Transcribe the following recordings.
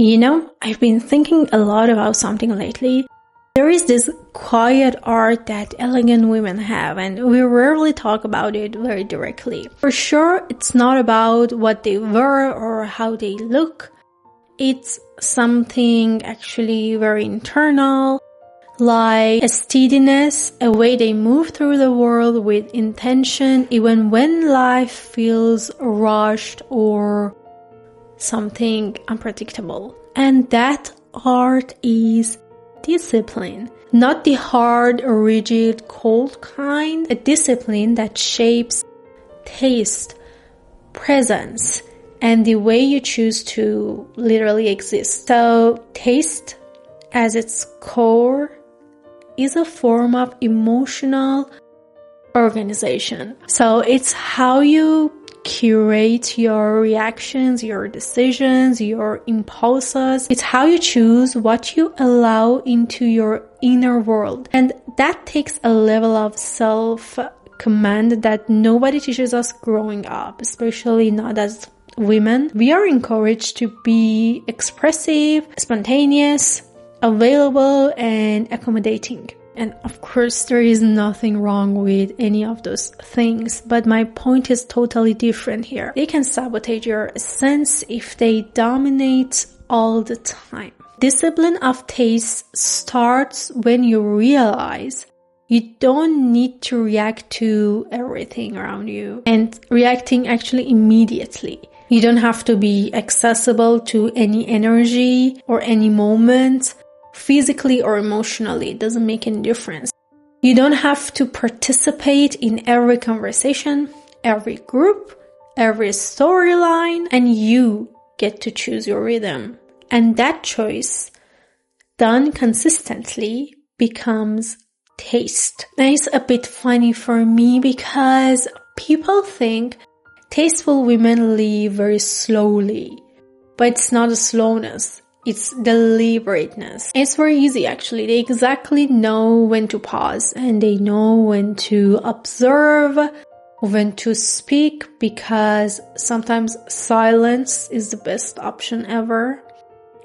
I've been thinking a lot about something lately. There is this quiet art that elegant women have, and we rarely talk about it very directly. For sure, it's not about what they wear or how they look. It's something actually very internal, like a steadiness, a way they move through the world with intention, even when life feels rushed or something unpredictable. And that art is discipline. Not the hard, rigid, cold kind. A discipline that shapes taste, presence, and the way you choose to literally exist. So taste, as its core, is a form of emotional organization. So it's how you curate your reactions, your decisions, your impulses. It's how you choose what you allow into your inner world. And that takes a level of self-command that nobody teaches us growing up, especially not as women. We are encouraged to be expressive, spontaneous, available, and accommodating. And of course, there is nothing wrong with any of those things, but my point is totally different here. They can sabotage your essence if they dominate all the time. Discipline of taste starts when you realize you don't need to react to everything around you, and reacting actually immediately. You don't have to be accessible to any energy or any moment, physically or emotionally. It doesn't make any difference. You don't have to participate in every conversation, every group, every storyline, and you get to choose your rhythm. And that choice, done consistently, becomes taste. And it's a bit funny for me because people think tasteful women live very slowly, but it's not a slowness. It's deliberateness. It's very easy actually. They exactly know when to pause and they know when to observe, when to speak, because sometimes silence is the best option ever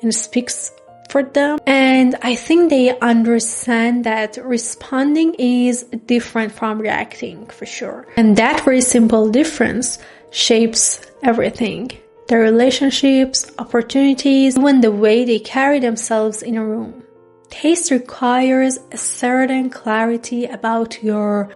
and speaks for them. And I think they understand that responding is different from reacting for sure. And that very simple difference shapes everything. Their relationships, opportunities, even the way they carry themselves in a room. Taste requires a certain clarity about your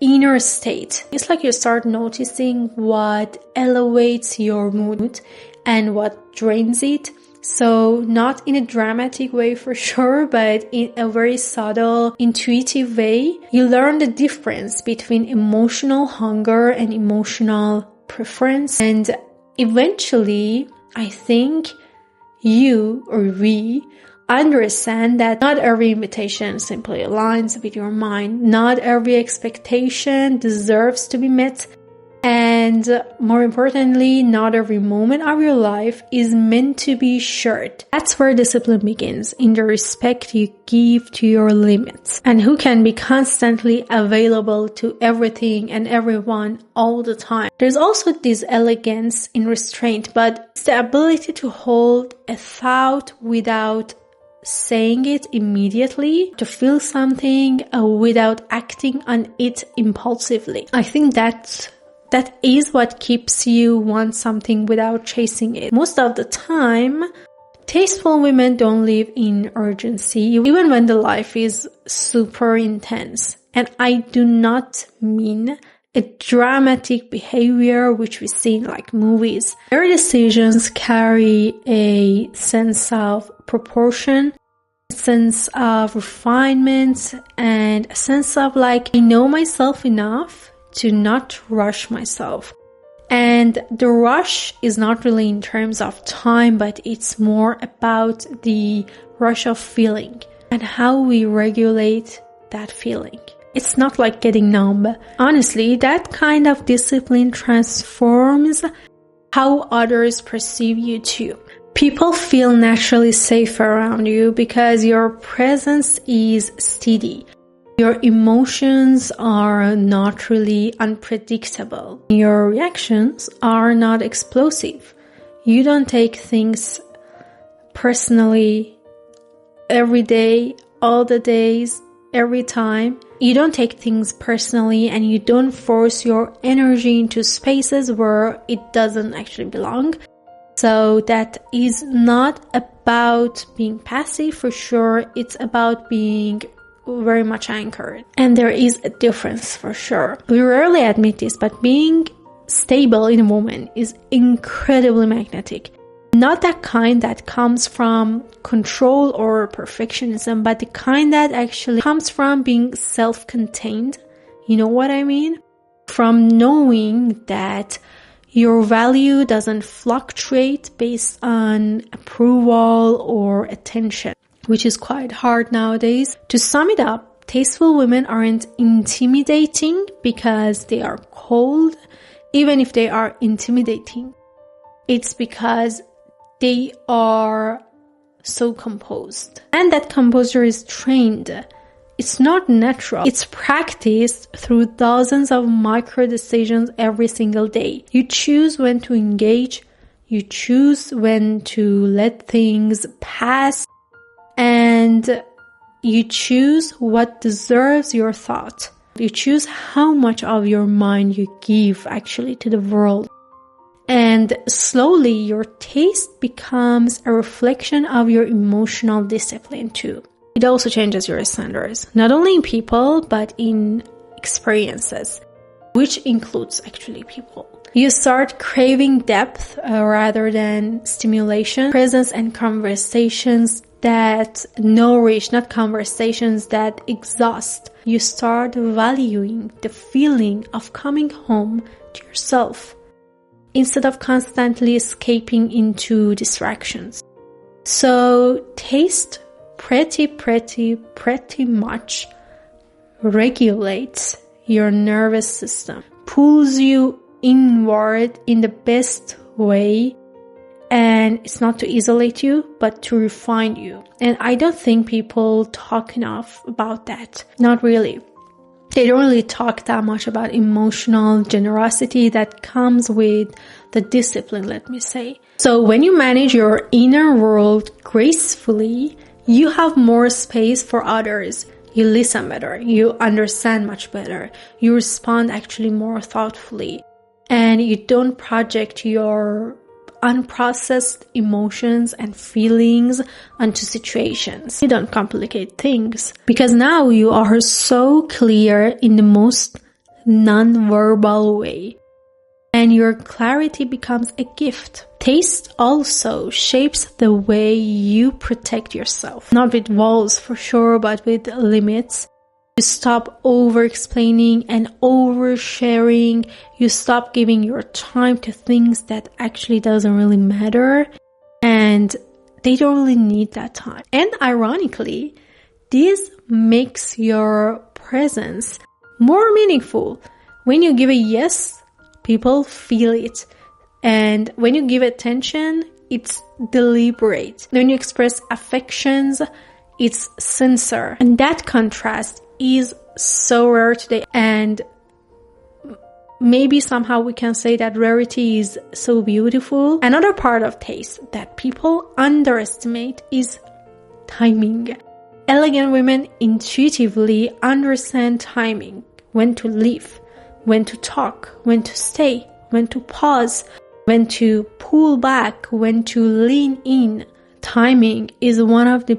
inner state. It's like you start noticing what elevates your mood and what drains it. So not in a dramatic way for sure, but in a very subtle, intuitive way. You learn the difference between emotional hunger and emotional preference. And eventually, I think you or we understand that not every invitation simply aligns with your mind. Not every expectation deserves to be met. And more importantly, not every moment of your life is meant to be shared. That's where discipline begins, in the respect you give to your limits, and who can be constantly available to everything and everyone all the time. There's also this elegance in restraint, but it's the ability to hold a thought without saying it immediately, to feel something without acting on it impulsively. I think that is what keeps you want something without chasing it. Most of the time, tasteful women don't live in urgency, even when the life is super intense. And I do not mean a dramatic behavior which we see in like movies. Their decisions carry a sense of proportion, a sense of refinement, and a sense of like, I know myself enough to not rush myself. And the rush is not really in terms of time, but it's more about the rush of feeling and how we regulate that feeling. It's not like getting numb. Honestly, that kind of discipline transforms how others perceive you too. People feel naturally safe around you because your presence is steady. Your emotions are not really unpredictable. Your reactions are not explosive. You don't take things personally every day, all the days, every time. You don't take things personally and you don't force your energy into spaces where it doesn't actually belong. So that is not about being passive for sure. It's about being very much anchored. And there is a difference for sure. We rarely admit this, but being stable in a moment is incredibly magnetic. Not that kind that comes from control or perfectionism, but the kind that actually comes from being self-contained. You know what I mean? From knowing that your value doesn't fluctuate based on approval or attention, which is quite hard nowadays. To sum it up, tasteful women aren't intimidating because they are cold, even if they are intimidating. It's because they are so composed. And that composure is trained. It's not natural. It's practiced through dozens of micro decisions every single day. You choose when to engage. You choose when to let things pass. And you choose what deserves your thought. You choose how much of your mind you give actually to the world. And slowly your taste becomes a reflection of your emotional discipline too. It also changes your standards, not only in people, but in experiences, which includes actually people. You start craving depth rather than stimulation, presence and conversations that nourish, not conversations that exhaust. You start valuing the feeling of coming home to yourself, instead of constantly escaping into distractions. So taste pretty much regulates your nervous system, pulls you inward in the best way, and it's not to isolate you, but to refine you. And I don't think people talk enough about that. Not really. They don't really talk that much about emotional generosity that comes with the discipline, let me say. So when you manage your inner world gracefully, you have more space for others. You listen better. You understand much better. You respond actually more thoughtfully. And you don't project your unprocessed emotions and feelings onto situations. You don't complicate things because now you are so clear in the most non-verbal way, and your clarity becomes a gift. Taste also shapes the way you protect yourself, not with walls for sure, but with limits. You stop over-explaining and over-sharing. You stop giving your time to things that actually doesn't really matter. And they don't really need that time. And ironically, this makes your presence more meaningful. When you give a yes, people feel it. And when you give attention, it's deliberate. When you express affections, it's sincere. And that contrast is so rare today, and maybe somehow we can say that rarity is so beautiful. Another part of taste that people underestimate is timing. Elegant women intuitively understand timing, when to leave, when to talk, when to stay, when to pause, when to pull back, when to lean in. Timing is one of the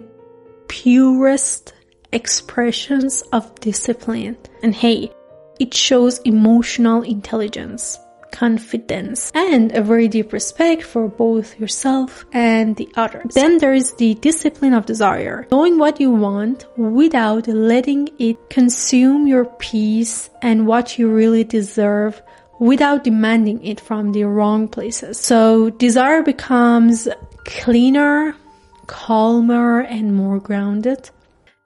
purest expressions of discipline. And hey, it shows emotional intelligence, confidence, and a very deep respect for both yourself and the others. Then there is the discipline of desire, knowing what you want without letting it consume your peace and what you really deserve without demanding it from the wrong places. So desire becomes cleaner, calmer, and more grounded.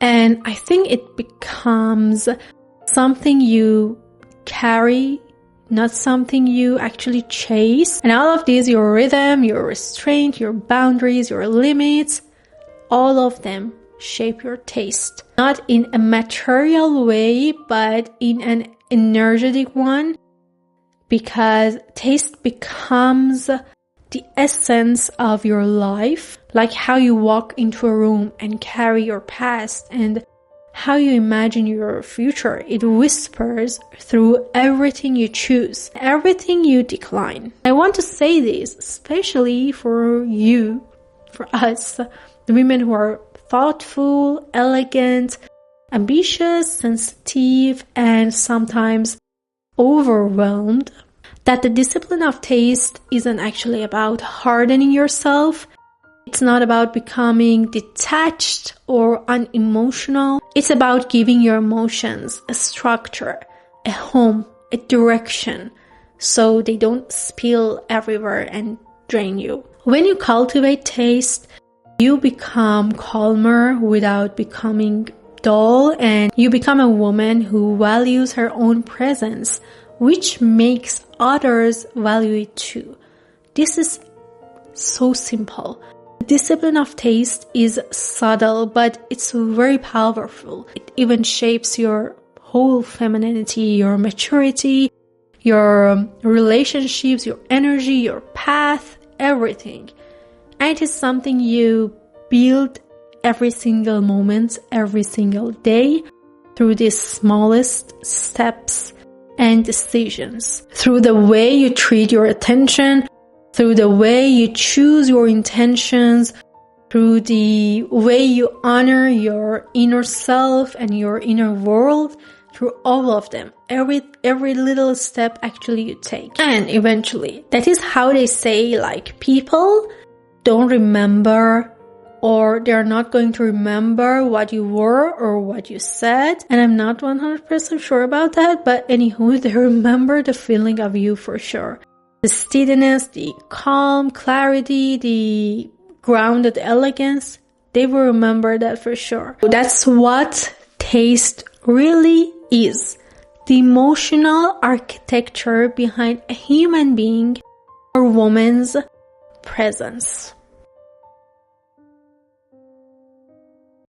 And I think it becomes something you carry, not something you actually chase. And all of these, your rhythm, your restraint, your boundaries, your limits, all of them shape your taste. Not in a material way, but in an energetic one. Because taste becomes the essence of your life, like how you walk into a room and carry your past and how you imagine your future. It whispers through everything you choose, everything you decline. I want to say this especially for you, for us, the women who are thoughtful, elegant, ambitious, sensitive, and sometimes overwhelmed, that the discipline of taste isn't actually about hardening yourself. It's not about becoming detached or unemotional. It's about giving your emotions a structure, a home, a direction, so they don't spill everywhere and drain you. When you cultivate taste, you become calmer without becoming dull, and you become a woman who values her own presence, which makes others value it too. This is so simple. The discipline of taste is subtle, but it's very powerful. It even shapes your whole femininity, your maturity, your relationships, your energy, your path, everything. And it is something you build every single moment, every single day, through these smallest steps and decisions, through the way you treat your attention, through the way you choose your intentions, through the way you honor your inner self and your inner world, through all of them, every little step actually you take. And eventually, that is how they say, like, people don't remember, or they're not going to remember what you were or what you said. And I'm not 100% sure about that, but anywho, they remember the feeling of you for sure. The steadiness, the calm, clarity, the grounded elegance, they will remember that for sure. That's what taste really is. The emotional architecture behind a human being or woman's presence.